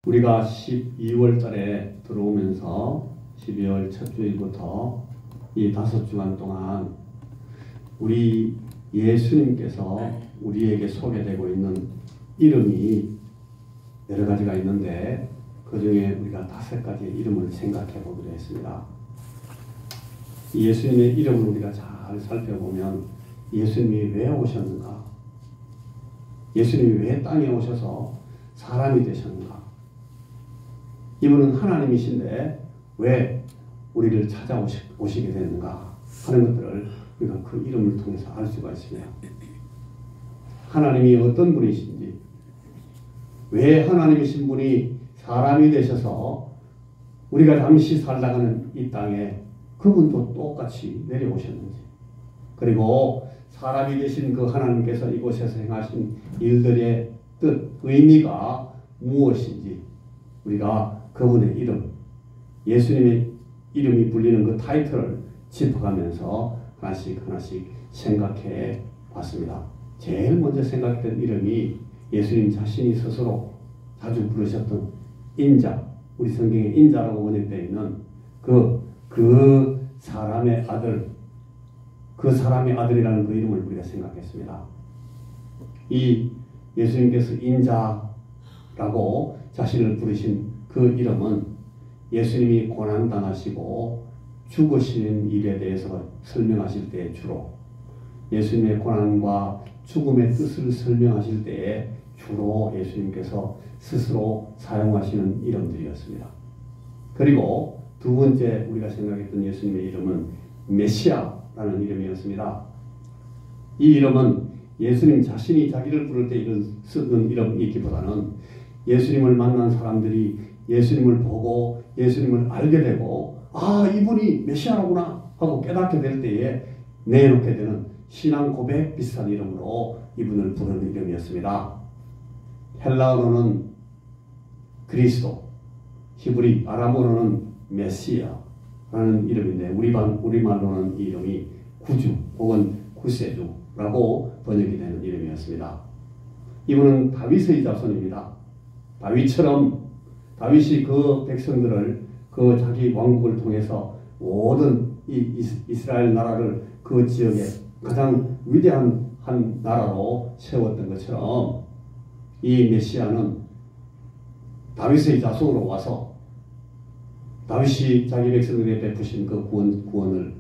우리가 12월 달에 들어오면서 12월 첫 주일부터 이 5주간 동안 우리 예수님께서 우리에게 소개되고 있는 이름이 여러 가지가 있는데 그 중에 우리가 5가지의 이름을 생각해 보기로 했습니다. 이 예수님의 이름을 우리가 잘 살펴보면 예수님이 왜 오셨는가? 예수님이 왜 땅에 오셔서 사람이 되셨는가? 이분은 하나님이신데 왜 우리를 찾아오시게 됐는가 하는 것들을 우리가 그 이름을 통해서 알 수가 있습니다. 하나님이 어떤 분이신지, 왜 하나님이신 분이 사람이 되셔서 우리가 잠시 살다가는 이 땅에 그분도 똑같이 내려오셨는지, 그리고 사람이 되신 그 하나님께서 이곳에서 행하신 일들의 뜻, 의미가 무엇인지 우리가 그분의 이름, 예수님의 이름이 불리는 그 타이틀을 짚어가면서 하나씩 생각해 봤습니다. 제일 먼저 생각했던 이름이 예수님 자신이 스스로 자주 부르셨던 인자, 우리 성경에 인자라고 번역되어 있는 그 사람의 아들, 그 사람의 아들이라는 그 이름을 우리가 생각했습니다. 이 예수님께서 인자라고 자신을 부르신 그 이름은 예수님이 고난당하시고 죽으시는 일에 대해서 설명하실 때 주로 예수님의 고난과 죽음의 뜻을 설명하실 때에 주로 예수님께서 스스로 사용하시는 이름들이었습니다. 그리고 두 번째 우리가 생각했던 예수님의 이름은 메시아라는 이름이었습니다. 이 이름은 예수님 자신이 자기를 부를 때 쓰는 이름이기보다는 예수님을 만난 사람들이 예수님을 보고 예수님을 알게 되고 이분이 메시아로구나 하고 깨닫게 될 때에 내놓게 되는 신앙 고백 비슷한 이름으로 이분을 부르는 이름이었습니다. 헬라어로는 그리스도, 히브리 아람어로는 메시아라는 이름인데 우리말로는 이 이름이 구주 혹은 구세주라고 번역이 되는 이름이었습니다. 이분은 다윗의 자손입니다. 다윗이 그 백성들을 그 자기 왕국을 통해서 모든 이 이스라엘 나라를 그 지역에 가장 위대한 한 나라로 세웠던 것처럼 이 메시아는 다윗의 자손으로 와서 다윗이 자기 백성들에게 베푸신 그 구원을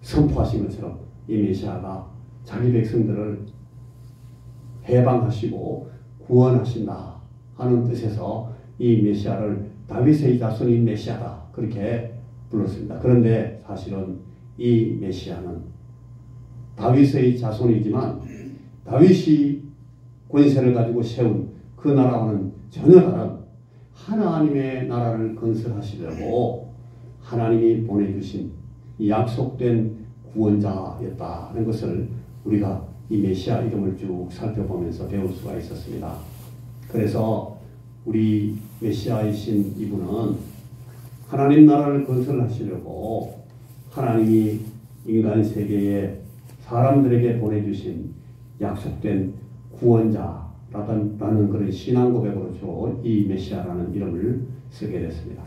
선포하신 것처럼 이 메시아가 자기 백성들을 해방하시고 구원하신다 하는 뜻에서 이 메시아를 다윗의 자손인 메시아다 그렇게 불렀습니다. 그런데 사실은 이 메시아는 다윗의 자손이지만 다윗이 권세를 가지고 세운 그 나라와는 전혀 다른 하나님의 나라를 건설하시려고 하나님이 보내주신 약속된 구원자였다는 것을 우리가 이 메시아 이름을 쭉 살펴보면서 배울 수가 있었습니다. 그래서 우리 메시아이신 이분은 하나님 나라를 건설하시려고 하나님이 인간 세계에 사람들에게 보내주신 약속된 구원자라는 그런 신앙 고백으로 주로 이 메시아라는 이름을 쓰게 됐습니다.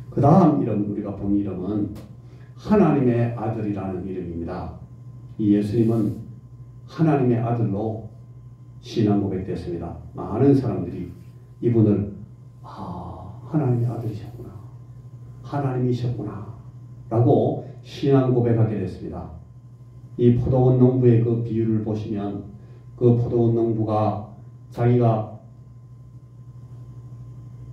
그 다음 이름, 우리가 본 이름은 하나님의 아들이라는 이름입니다. 이 예수님은 하나님의 아들로 신앙 고백됐습니다. 많은 사람들이 이분을 하나님의 아들이셨구나, 하나님이셨구나 라고 신앙 고백하게 됐습니다. 이 포도원 농부의 그 비유를 보시면 그 포도원 농부가 자기가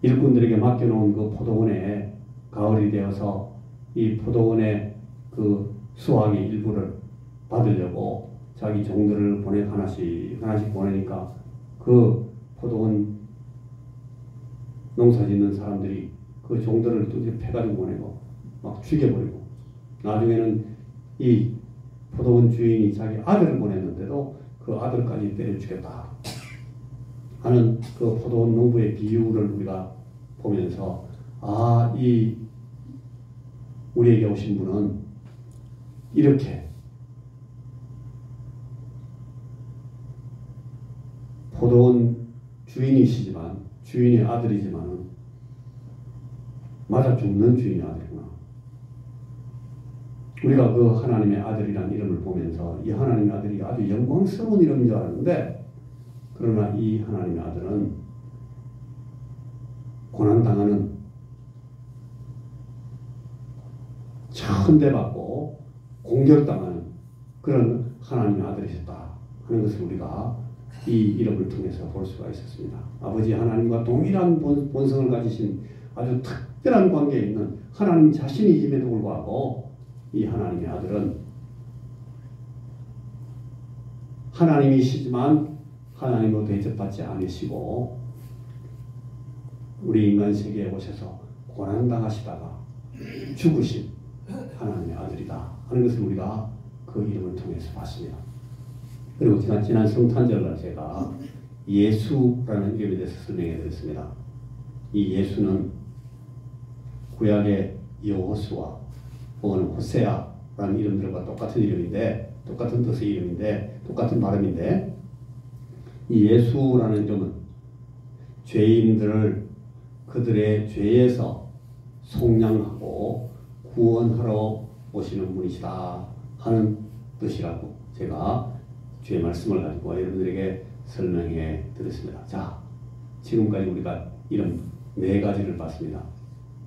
일꾼들에게 맡겨놓은 그 포도원에 가을이 되어서 이 포도원의 그 수확의 일부를 받으려고 자기 종들을 하나씩 보내니까 그 포도원 농사 짓는 사람들이 그 종들을 또 패가지고 보내고 막 죽여버리고 나중에는 이 포도원 주인이 자기 아들을 보냈는데도 그 아들까지 때려 죽였다 하는 그 포도원 농부의 비유를 우리가 보면서 이 우리에게 오신 분은 이렇게 포도원 주인이시지만 주인의 아들이지만은 맞아 죽는 주인의 아들이구나. 우리가 그 하나님의 아들이라는 이름을 보면서 이 하나님의 아들이 아주 영광스러운 이름인 줄 알았는데, 그러나 이 하나님의 아들은 고난당하는, 천대받고 공격당하는 그런 하나님의 아들이셨다 하는 것을 우리가 이 이름을 통해서 볼 수가 있었습니다. 아버지 하나님과 동일한 본성을 가지신 아주 특별한 관계에 있는 하나님 자신이임에도 불구하고 이 하나님의 아들은 하나님이시지만 하나님으로 대접받지 않으시고 우리 인간 세계에 오셔서 고난당하시다가 죽으신 하나님의 아들이다 하는 것을 우리가 그 이름을 통해서 봤습니다. 그리고 지난 성탄절날 제가 예수라는 이름에 대해서 설명해 드렸습니다. 이 예수는 구약의 여호수아 혹은 호세아라는 이름들과 똑같은 이름인데, 똑같은 뜻의 이름인데, 똑같은 발음인데, 이 예수라는 이름은 죄인들을 그들의 죄에서 속량하고 구원하러 오시는 분이시다 하는 뜻이라고 제가 주의 말씀을 가지고 여러분들에게 설명해 드렸습니다. 자, 지금까지 우리가 이름 4가지를 봤습니다.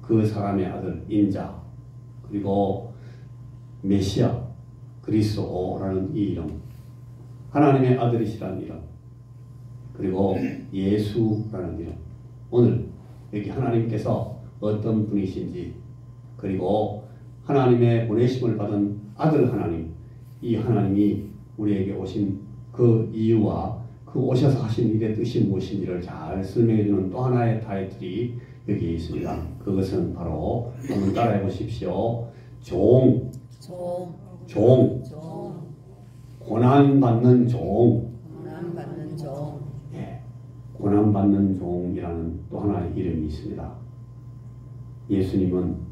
그 사람의 아들 인자, 그리고 메시아, 그리스도라는 이 이름, 하나님의 아들이시라는 이름, 그리고 예수라는 이름. 오늘 여기 하나님께서 어떤 분이신지, 그리고 하나님의 보내심을 받은 아들 하나님, 이 하나님이 우리에게 오신 그 이유와 그 오셔서 하신 일의 뜻이 무엇인지를 잘 설명해주는 또 하나의 타이틀이 여기에 있습니다. 그것은 바로 한번 따라해 보십시오. 종. 고난받는 종. 예, 고난받는 종이라는 또 하나의 이름이 있습니다. 예수님은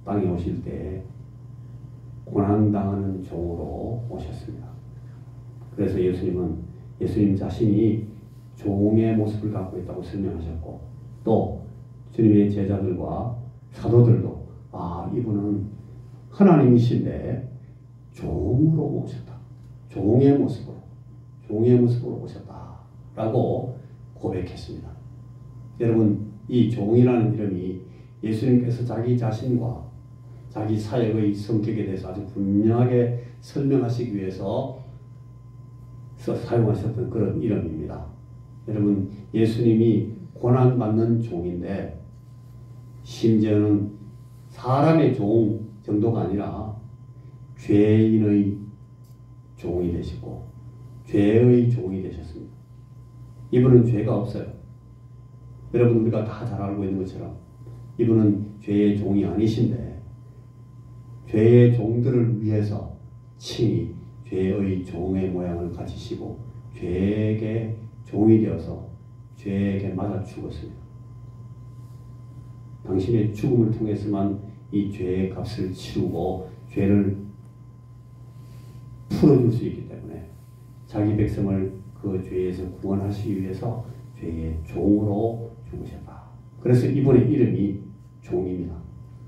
땅에 오실 때 고난당하는 종으로 오셨습니다. 그래서 예수님 자신이 종의 모습을 갖고 있다고 설명하셨고, 또 주님의 제자들과 사도들도 이분은 하나님이신데 종으로 오셨다. 종의 모습으로 오셨다라고 고백했습니다. 여러분, 이 종이라는 이름이 예수님께서 자기 자신과 자기 사역의 성격에 대해서 아주 분명하게 설명하시기 위해서 사용하셨던 그런 이름입니다. 여러분, 예수님이 고난받는 종인데, 심지어는 사람의 종 정도가 아니라 죄인의 종이 되시고 죄의 종이 되셨습니다. 이분은 죄가 없어요. 여러분, 우리가 다 잘 알고 있는 것처럼 이분은 죄의 종이 아니신데, 죄의 종들을 위해서 친히 죄의 종의 모양을 가지시고 죄에게 종이 되어서 죄에게 맞아 죽었습니다. 당신의 죽음을 통해서만 이 죄의 값을 치우고 죄를 풀어줄 수 있기 때문에 자기 백성을 그 죄에서 구원하시기 위해서 죄의 종으로 죽으셨다. 그래서 이분의 이름이 종입니다.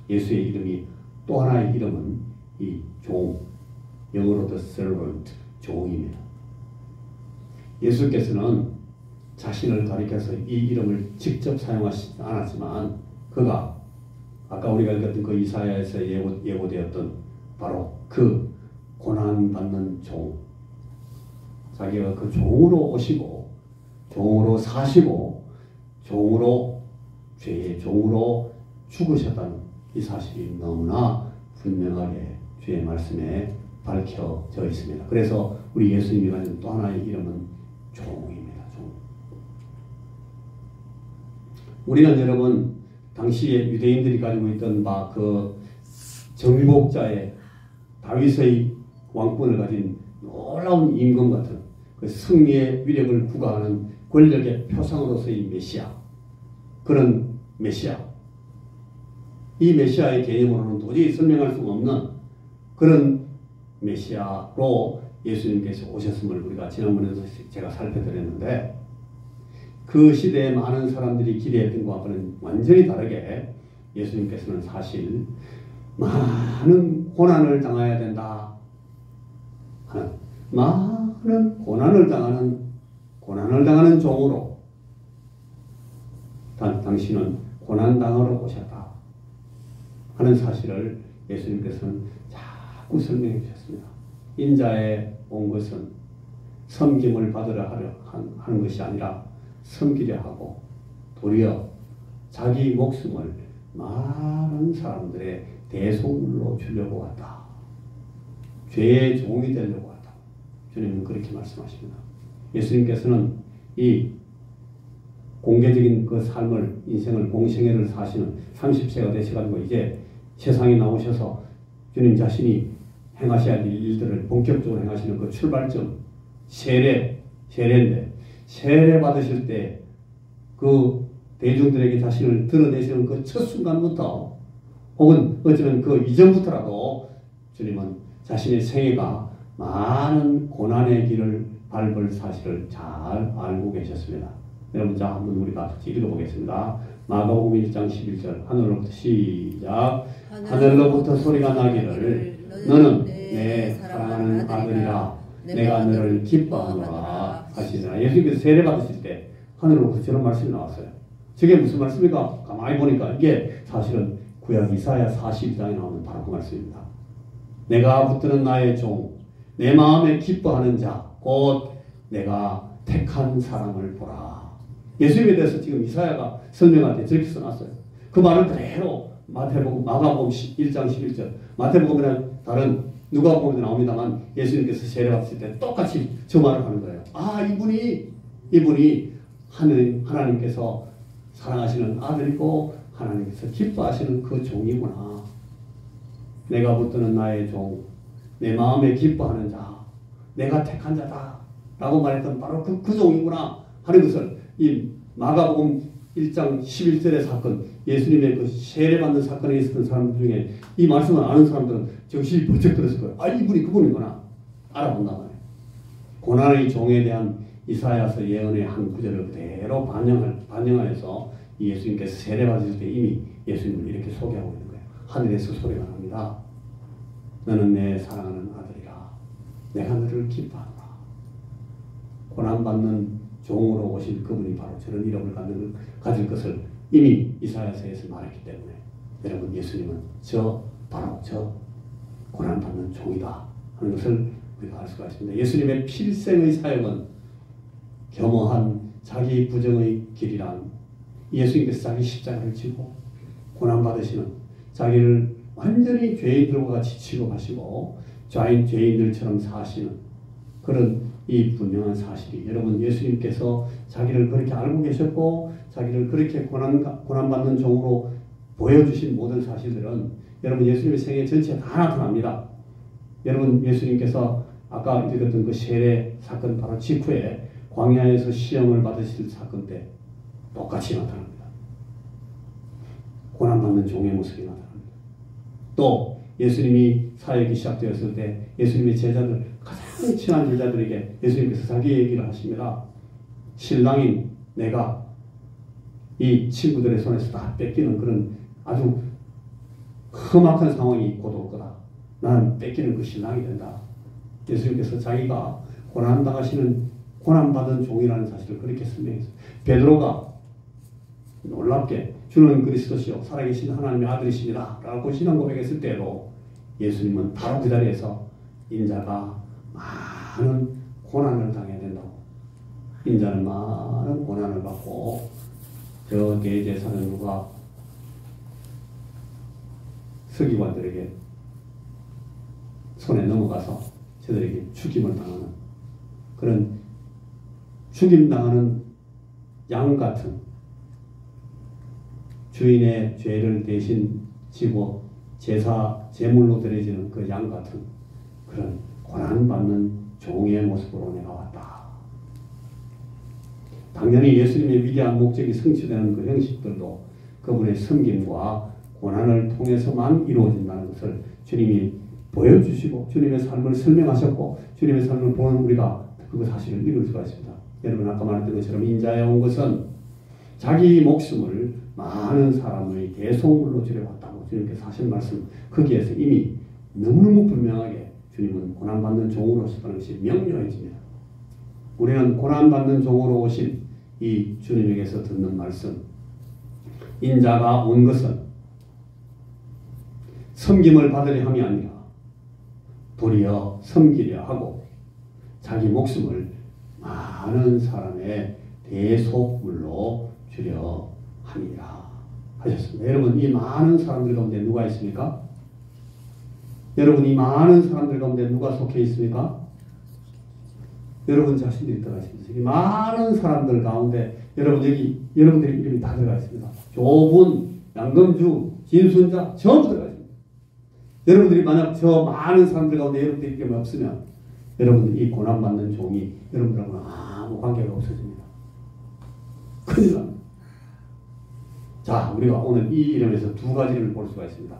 예수의 이름이 또 하나의 이름은 이 종, 영어로 the servant, 종입니다. 예수께서는 자신을 가리켜서 이 이름을 직접 사용하시지 않았지만, 그가 아까 우리가 읽었던 그 이사야에서 예고되었던 바로 그 고난받는 종, 자기가 그 종으로 오시고 종으로 사시고 종으로 죄의 종으로 죽으셨다는 이 사실이 너무나 분명하게 주의 말씀에 밝혀져 있습니다. 그래서 우리 예수님이 가진 또 하나의 이름은 종입니다. 종. 우리는 여러분, 당시에 유대인들이 가지고 있던 그 정복자의 다윗의 왕권을 가진 놀라운 임금 같은 그 승리의 위력을 구가하는 권력의 표상으로서의 메시아, 그런 메시아, 이 메시아의 개념으로는 도저히 설명할 수가 없는 그런 메시아로 예수님께서 오셨음을 우리가 지난번에도 제가 살펴드렸는데, 그 시대에 많은 사람들이 기대했던 것과는 완전히 다르게 예수님께서는 사실 많은 고난을 당해야 된다 하는, 많은 고난을 당하는 종으로 당신은 고난당하러 오셨다 하는 사실을 예수님께서는 자꾸 설명해 주셨습니다. 인자에 온 것은 섬김을 받으려 하는 것이 아니라 섬기려 하고 도리어 자기 목숨을 많은 사람들의 대속물로 주려고 왔다. 죄의 종이 되려고 왔다. 주님은 그렇게 말씀하십니다. 예수님께서는 이 공개적인 그 삶을, 인생을, 공생애를 사시는 30세가 되셔가지고 이제 세상에 나오셔서 주님 자신이 행하셔야 할 일들을 본격적으로 행하시는 그 출발점, 세례인데, 세례 받으실 때 그 대중들에게 자신을 드러내시는 그 첫 순간부터 혹은 어쩌면 그 이전부터라도 주님은 자신의 생애가 많은 고난의 길을 밟을 사실을 잘 알고 계셨습니다. 여러분, 자, 한번 우리가 같이 읽어보겠습니다. 마가복음 1장 11절, 하늘로부터 시작. 하늘로부터 소리가 나기를 너는 내 사랑하는 아들이라 내가 너를 기뻐하노라 하시더라. 예수님께서 세례 받으실 때 하늘로부터 저런 말씀이 나왔어요. 저게 무슨 말씀입니까? 가만히 보니까 이게 사실은 구약 이사야 42장에 나오는 바로 그 말씀입니다. 내가 붙드는 나의 종, 내 마음에 기뻐하는 자, 곧 내가 택한 사람을 보라. 예수님에 대해서 지금 이사야가 설명할 때 저렇게 써놨어요. 그 말을 그대로 마가복음 1장 11절, 마태복음이나 다른 누가복음에 나옵니다만 예수님께서 세례 받으실 때 똑같이 저 말을 하는 거예요. 아, 이분이 하나님께서 사랑하시는 아들이고 하나님께서 기뻐하시는 그 종이구나. 내가 붙드는 나의 종, 내 마음에 기뻐하는 자, 내가 택한 자다 라고 말했던 바로 그 종이구나 하는 것을 이 마가복음 1장 11절의 사건, 예수님의 그 세례받는 사건에 있었던 사람들 중에 이 말씀을 아는 사람들은 정신이 번쩍 들었을 거예요. 아, 이분이 그분이구나 알아본단 말이에요. 고난의 종에 대한 이사야서 예언의 한 구절을 그대로 반영하여서 예수님께서 세례받으실 때 이미 예수님을 이렇게 소개하고 있는 거예요. 하늘에서 소리가 납니다. 너는 내 사랑하는 아들이라 내가 너를 기뻐하노라. 고난받는 종으로 오실 그분이 바로 저런 이름을 가질 것을 이미 이사야서에서 말했기 때문에 여러분, 예수님은 바로 저 고난받는 종이다 하는 것을 우리가 알 수가 있습니다. 예수님의 필생의 사역은 겸허한 자기 부정의 길이란 예수님께서 자기 십자가를 지고 고난받으시는, 자기를 완전히 죄인들과 같이 취급하시고 죄인들처럼 사시는 그런 이 분명한 사실이, 여러분, 예수님께서 자기를 그렇게 알고 계셨고 자기를 그렇게 고난받는 종으로 보여주신 모든 사실들은 여러분 예수님의 생애 전체에 다 나타납니다. 여러분, 예수님께서 아까 읽었던 그 세례 사건 바로 직후에 광야에서 시험을 받으실 사건 때 똑같이 나타납니다. 고난받는 종의 모습이 나타납니다. 또 예수님이 사역이 시작되었을 때 예수님의 제자들, 가장 친한 제자들에게 예수님께서 자기 얘기를 하십니다. 신랑인 내가 이 친구들의 손에서 다 뺏기는 그런 아주 험악한 상황이 곧 올 거다. 나는 뺏기는 그 신랑이 된다. 예수님께서 자기가 고난받은 종이라는 사실을 그렇게 설명했어요. 베드로가 놀랍게 주는 그리스도시요 살아계신 하나님의 아들이십니다 라고 신앙 고백했을 때도 예수님은 바로 그 자리에서 인자가 많은 고난을 당해야 된다고, 인자는 많은 고난을 받고 저 대제사장 누가 서기관들에게 손에 넘어가서 저들에게 죽임을 당하는 그런 죽임당하는 양 같은, 주인의 죄를 대신 지고 제물로 드려지는 그 양 같은 그런 고난받는 종의 모습으로 내가 왔다. 당연히 예수님의 위대한 목적이 성취되는 그 형식들도 그분의 섬김과 고난을 통해서만 이루어진다는 것을 주님이 보여주시고 주님의 삶을 설명하셨고 주님의 삶을 보는 우리가 그 사실을 이룰 수가 있습니다. 여러분 아까 말했던 것처럼 인자에 온 것은 자기 목숨을 많은 사람의 대속물로 주려왔다고 주님께서 하신 말씀, 거기에서 이미 너무너무 분명하게 주님은 고난받는 종으로 오셨다는 것이 명료해집니다. 우리는 고난받는 종으로 오신 이 주님에게서 듣는 말씀, 인자가 온 것은 섬김을 받으려 함이 아니라 도리어 섬기려 하고 자기 목숨을 많은 사람의 대속물로 주려 함이라 하셨습니다. 여러분, 이 많은 사람들 가운데 누가 있습니까? 여러분, 이 많은 사람들 가운데 누가 속해 있습니까? 여러분 자신들이 들어가 있습니다. 이 많은 사람들 가운데 여러분들이 이름이 다 들어가 있습니다. 조분, 양금주, 진순자 전부 들어가 있습니다. 여러분들이 만약 저 많은 사람들 가운데 여러분들이 이름이 없으면 여러분들 이 고난받는 종이 여러분들하고는 아무 관계가 없어집니다. 큰일 납니다. 자, 우리가 오늘 이 이름에서 두 가지를 볼 수가 있습니다.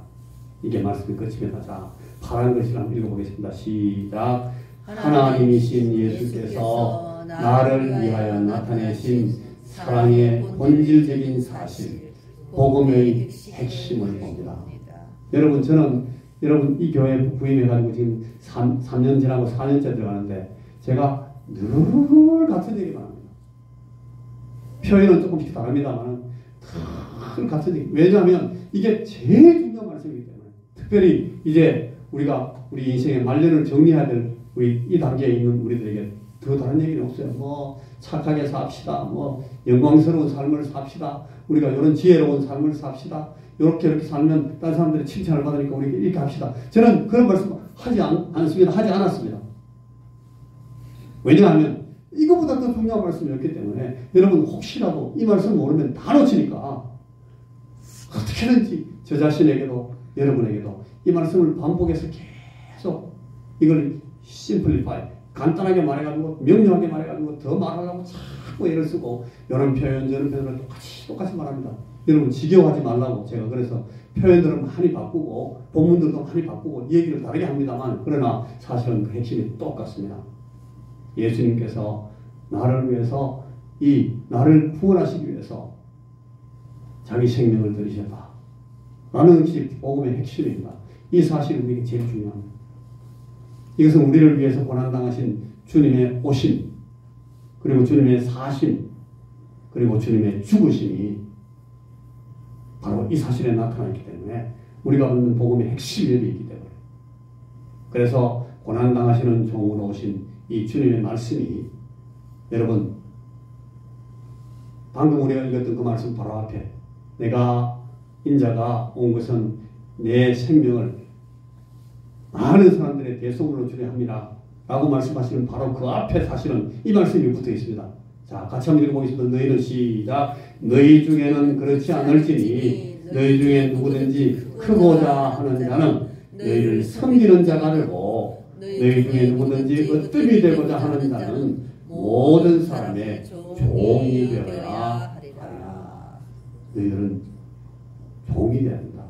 이게 말씀이 끝입니다. 자, 파란 글씨를 한번 읽어보겠습니다. 시작. 하나님이신 예수께서 나를 위하여 나타내신 사랑의 본질적인 사실, 복음의 핵심을 봅니다. 여러분, 저는 이 교회 부임해가지고 지금 3년 지나고 4년째 들어가는데 제가 늘 같은 얘기만 합니다. 표현은 조금씩 다릅니다만 늘 같은 얘기. 왜냐하면 이게 제일 중요한 말씀이기 때문에. 특별히 이제 우리 인생의 말년을 정리해야 될 우리 이 단계에 있는 우리들에게 더 다른 얘기는 없어요. 뭐 착하게 삽시다. 뭐 영광스러운 삶을 삽시다. 우리가 이런 지혜로운 삶을 삽시다. 이렇게 살면 다른 사람들이 칭찬을 받으니까 우리 이렇게 합시다. 저는 그런 말씀 하지 않습니다. 하지 않았습니다. 왜냐하면 이거보다 더 중요한 말씀이 없기 때문에 여러분 혹시라도 이 말씀 모르면 다 놓치니까 어떻게든지 저 자신에게도 여러분에게도 이 말씀을 반복해서 계속 이걸 심플리파이, 간단하게 말해가지고 명료하게 말해가지고 더 말하려고 자꾸 애를 쓰고 이런 표현 저런 표현을 똑같이 말합니다. 여러분 지겨워하지 말라고 제가 그래서 표현들을 많이 바꾸고 본문들도 많이 바꾸고 얘기를 다르게 합니다만 그러나 사실은 그 핵심이 똑같습니다. 예수님께서 나를 위해서 나를 구원하시기 위해서 자기 생명을 들이셨다 라는 것이 복음의 핵심입니다. 이 사실이 우리에게 제일 중요합니다. 이것은 우리를 위해서 고난당하신 주님의 오심, 그리고 주님의 사심, 그리고 주님의 죽으심이 바로 이 사실에 나타나 있기 때문에 우리가 받는 복음의 핵심이 있기 때문에 그래서 고난당하시는 종으로 오신 이 주님의 말씀이 여러분 방금 우리가 읽었던 그 말씀 바로 앞에 내가 인자가 온 것은 내 생명을 많은 사람들의 대속물로 주려 함이라 라고 말씀하시는 바로 그 앞에 사실은 이 말씀이 붙어 있습니다. 자, 같이 한번 읽어보겠습니다. 너희는 시작. 너희 중에는 그렇지 않을지니 너희 중에 누구든지 크고자 하는 자는 너희를 섬기는 자가 되고 너희 중에 누구든지 으뜸이 되고자 하는 자는 모든 사람의 종이 되어야 하리라. 너희들은 종이 되어야 한다.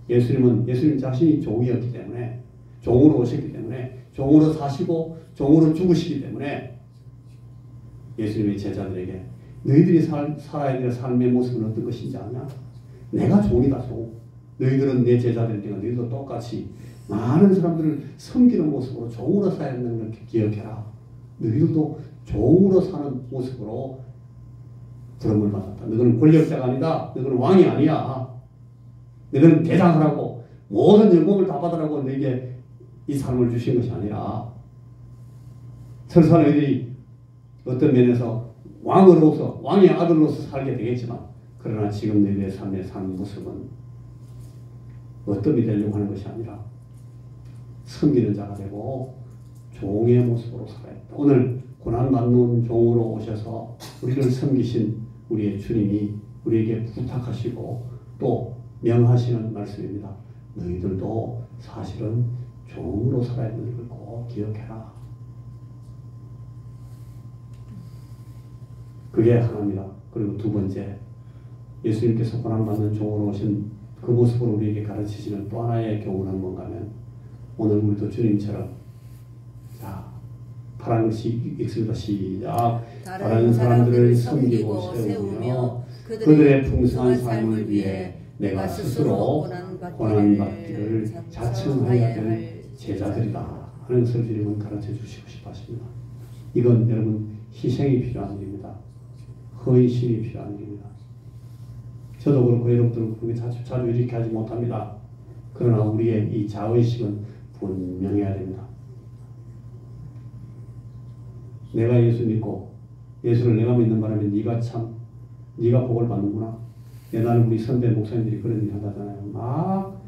예수님 자신이 종이었기 때문에 종으로 오셨기 때문에 종으로 사시고 종으로 죽으시기 때문에 예수님의 제자들에게 너희들이 살아야 될 삶의 모습은 어떤 것인지 아냐? 내가 종이다. 종. 너희들은 내 제자들이니까 너희도 똑같이 많은 사람들을 섬기는 모습으로 종으로 살아야 된다는 걸 기억해라. 너희들도 종으로 사는 모습으로 부름을 받았다. 너희는 권력자가 아니다. 너희는 왕이 아니야. 너희는 대장하라고 모든 영광을 다 받으라고 너에게 이 삶을 주신 것이 아니라 설사 너희들이 어떤 면에서 왕의 아들로서 살게 되겠지만 그러나 지금 너희들의 삶에 사는 모습은 어떤이 되려고 하는 것이 아니라 섬기는 자가 되고 종의 모습으로 살아야 한다. 오늘 고난받는 종으로 오셔서 우리를 섬기신 우리의 주님이 우리에게 부탁하시고 또 명하시는 말씀입니다. 너희들도 사실은 종으로 살아야 되는 걸 꼭 기억해라. 그게 하나입니다. 그리고 두 번째, 예수님께서 고난받는 종으로 오신 그 모습으로 우리에게 가르치시는 또 하나의 교훈은 뭔가 하면 오늘 우리도 주님처럼 자 파란 글씨 읽습니다. 시작. 다른 사람들을 섬기고 세우며 그들의 풍성한 삶을 위해 내가 스스로 고난받기를 자청하여야 될 제자들이다 하는 것을 주님은 가르쳐 주시고 싶어 하십니다. 이건 여러분 희생이 필요한 일입니다. 헌신이 필요한 일입니다. 저도 그렇고 여러분들은 그렇게 자주 이렇게 하지 못합니다. 그러나 우리의 이 자의식은 분명해야 됩니다. 내가 예수 믿고 예수를 내가 믿는 바람에 네가 복을 받는구나. 옛날에 우리 선배 목사님들이 그런 일 하잖아요. 막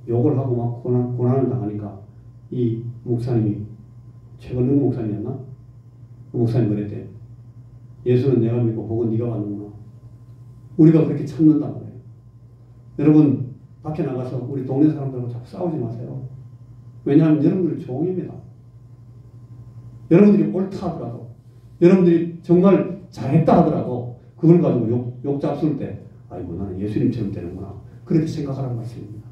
욕을 하고 막 고난을 당하니까 이 목사님이 최근능 목사님이었나? 그 목사님 그랬대. 예수는 내가 믿고 복은 네가 받는구나. 우리가 그렇게 참는단 말이에요. 여러분 밖에 나가서 우리 동네 사람들하고 자꾸 싸우지 마세요. 왜냐하면 여러분들이 종입니다. 여러분들이 옳다 하더라도 여러분들이 정말 잘했다 하더라도 그걸 가지고 욕 잡술 때 아이고 나는 예수님처럼 되는구나 그렇게 생각하라는 말씀입니다.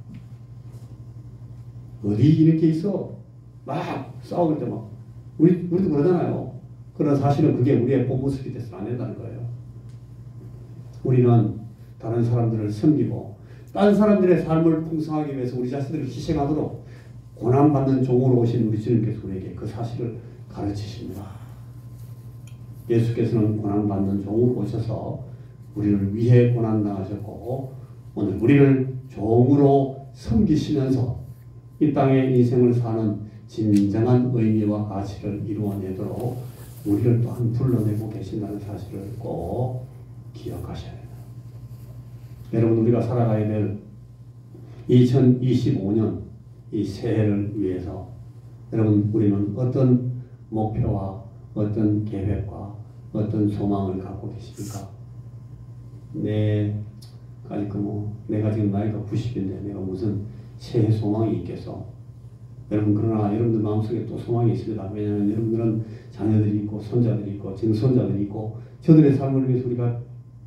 어디 이렇게 있어 막 싸울 때 막 우리도 그러잖아요. 그러나 사실은 그게 우리의 본 모습이 돼서는 안 된다는 거예요. 우리는 다른 사람들을 섬기고 다른 사람들의 삶을 풍성하기 위해서 우리 자신들을 희생하도록 고난받는 종으로 오신 우리 주님께서 우리에게 그 사실을 가르치십니다. 예수께서는 고난받는 종으로 오셔서 우리를 위해 고난당하셨고 오늘 우리를 종으로 섬기시면서 이 땅의 인생을 사는 진정한 의미와 가치를 이루어내도록 우리를 또한 불러내고 계신다는 사실을 꼭 기억하셔야 됩니다. 여러분 우리가 살아가야 될 2025년 이 새해를 위해서 여러분 우리는 어떤 목표와 어떤 계획과 어떤 소망을 갖고 계십니까? 내가 지금 나이가 90인데 내가 무슨 새해 소망이 있겠어? 여러분 그러나 여러분들 마음속에 또 소망이 있습니다. 왜냐하면 여러분들은 자녀들이 있고 손자들이 있고 증손자들이 있고 저들의 삶을 위해서 우리가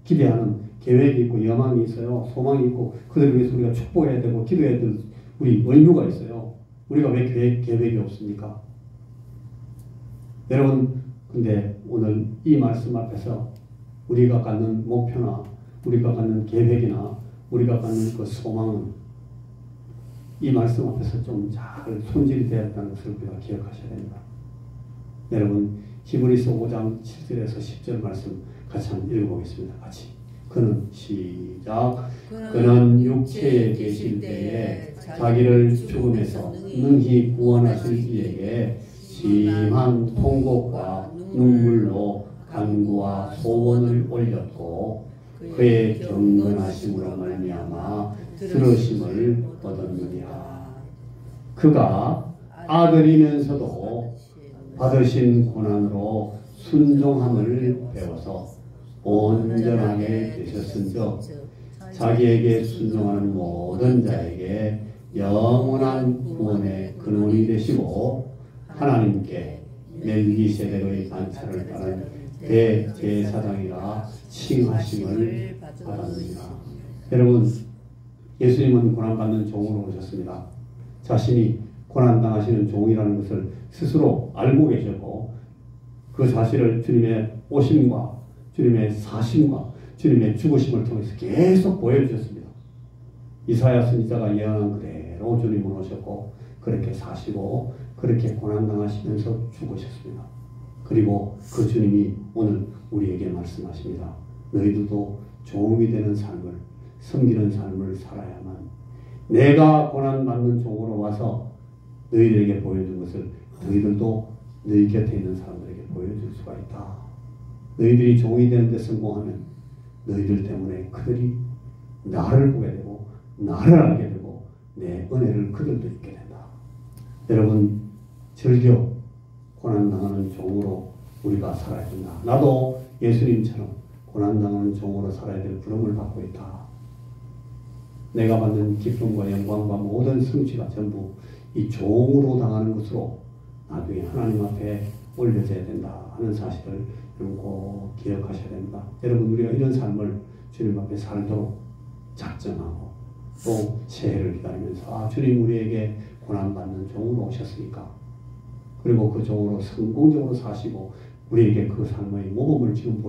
기대하는 계획이 있고 여망이 있어요. 소망이 있고 그들을 위해서 우리가 축복해야 되고 기도해야 될 우리 의무가 있어요. 우리가 왜 계획이 없습니까? 여러분 근데 오늘 이 말씀 앞에서 우리가 갖는 목표나 우리가 갖는 계획이나 우리가 갖는 그 소망은 이 말씀 앞에서 좀 잘 손질이 되어야 한다는 것을 우리가 기억하셔야 됩니다. 여러분 히브리서 5장 7절에서 10절 말씀 같이 한번 읽어보겠습니다. 같이. 그는 시작. 그는 육체에 계실 때에 자기를 죽음에서 능히 구원하실 이에게 심한 통곡과 눈물로 간구와 소원을 올렸고 그의 경건하심으로 말미암아 들으심을 얻었느니라. 그가 아들이면서도 받으신 고난으로 순종함을 배워서 온전하게 되셨은즉 자기에게 순종하는 모든 자에게 영원한 구원의 근원이 되시고 하나님께 멜기세덱의 반차를 따른 대제사장이라 칭하심을 받았느니라. 여러분 예수님은 고난받는 종으로 오셨습니다. 자신이 고난당하시는 종이라는 것을 스스로 알고 계셨고 그 사실을 주님의 오심과 주님의 사심과 주님의 죽으심을 통해서 계속 보여주셨습니다. 이사야 선지자가 예언한 그대로 주님은 오셨고 그렇게 사시고 그렇게 고난당하시면서 죽으셨습니다. 그리고 그 주님이 오늘 우리에게 말씀하십니다. 너희들도 종이 되는 삶을 섬기는 삶을 살아야만 내가 고난받는 종으로 와서 너희들에게 보여준 것을 너희들도 너희 곁에 있는 사람들에게 보여줄 수가 있다. 너희들이 종이 되는 데 성공하면 너희들 때문에 그들이 나를 보게 되고 나를 알게 되고 내 은혜를 그들도 잊게 된다. 여러분 즐겨 고난당하는 종으로 우리가 살아야 된다. 나도 예수님처럼 고난당하는 종으로 살아야 될 부름을 받고 있다. 내가 받는 기쁨과 영광과 모든 성취가 전부 이 종으로 당하는 것으로 나중에 하나님 앞에 올려져야 된다 하는 사실을 여러분 꼭 기억하셔야 됩니다. 여러분 우리가 이런 삶을 주님 앞에 살도록 작정하고 또 새해를 기다리면서 주님 우리에게 고난받는 종으로 오셨으니까 그리고 그 종으로 성공적으로 사시고 우리에게 그 삶의 모범을 지금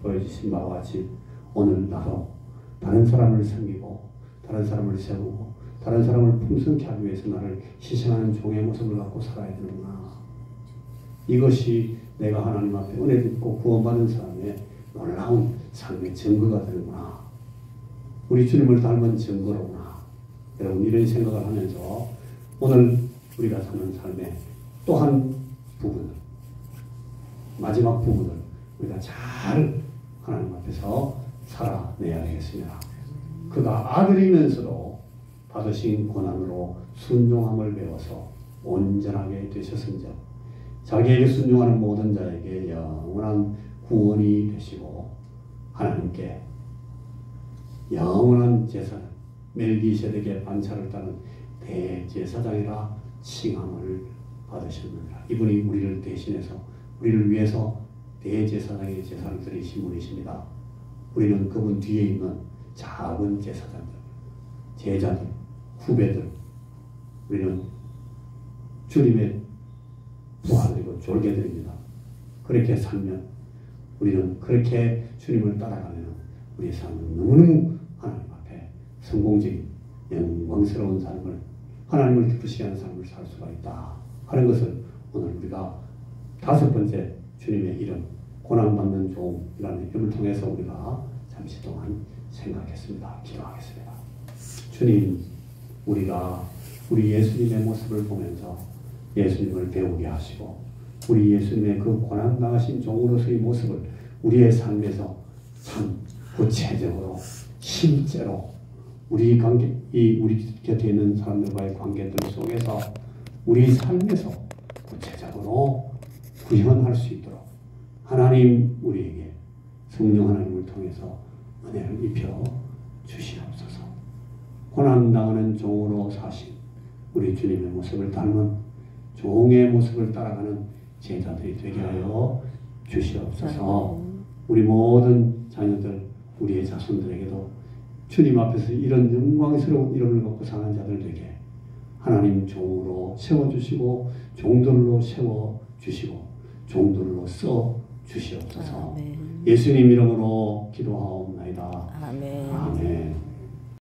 보여주신 바와 같이 오늘 나도 다른 사람을 섬기고 다른 사람을 세우고 다른 사람을 풍성케 하기 위해서 나를 희생하는 종의 모습을 갖고 살아야 되는구나. 이것이 내가 하나님 앞에 은혜 듣고 구원받은 사람의 놀라운 삶의 증거가 되는구나. 우리 주님을 닮은 증거로구나. 여러분 이런 생각을 하면서 오늘 우리가 사는 삶의 또 한 부분, 마지막 부분을 우리가 잘 하나님 앞에서 살아내야 되겠습니다. 그가 아들이면서도 받으신 고난으로 순종함을 배워서 온전하게 되셨은즉 자기에게 순종하는 모든 자에게 영원한 구원이 되시고 하나님께 영원한 제사장 멜기세덱의 반차를 따른 대제사장이라 칭함을 받으셨느니라. 이분이 우리를 대신해서 우리를 위해서 대제사장의 제사를 드리신 분이십니다. 우리는 그분 뒤에 있는 작은 제사장들, 제자들, 후배들, 우리는 주님의 부하들이고 졸개들입니다. 그렇게 살면 우리는 그렇게 주님을 따라가면 우리의 삶은 너무너무 하나님 앞에 성공적인 영광스러운 삶을 하나님을 기쁘시게 하는 삶을 살 수가 있다 하는 것을 오늘 우리가 다섯 번째 주님의 이름 고난받는 종이라는 이름을 통해서 우리가 잠시 동안 생각했습니다. 기도하겠습니다. 주님, 우리가 우리 예수님의 모습을 보면서 예수님을 배우게 하시고 우리 예수님의 그 고난당하신 종으로서의 모습을 우리의 삶에서 참 구체적으로 실제로 우리 곁에 있는 사람들과의 관계들 속에서 우리 삶에서 구체적으로 구현할 수 있도록 하나님 우리에게 성령 하나님을 통해서 은혜를 입혀 주시옵소서. 고난당하는 종으로 사신 우리 주님의 모습을 닮은 종의 모습을 따라가는 제자들이 되게 하여 주시옵소서. 우리 모든 자녀들, 우리의 자손들에게도 주님 앞에서 이런 영광스러운 이름을 갖고 사는 자들 되게 하나님 종으로 세워주시고 종들로 세워주시고 종들로 써주시옵소서. 예수님 이름으로 기도하옵나이다. 아멘.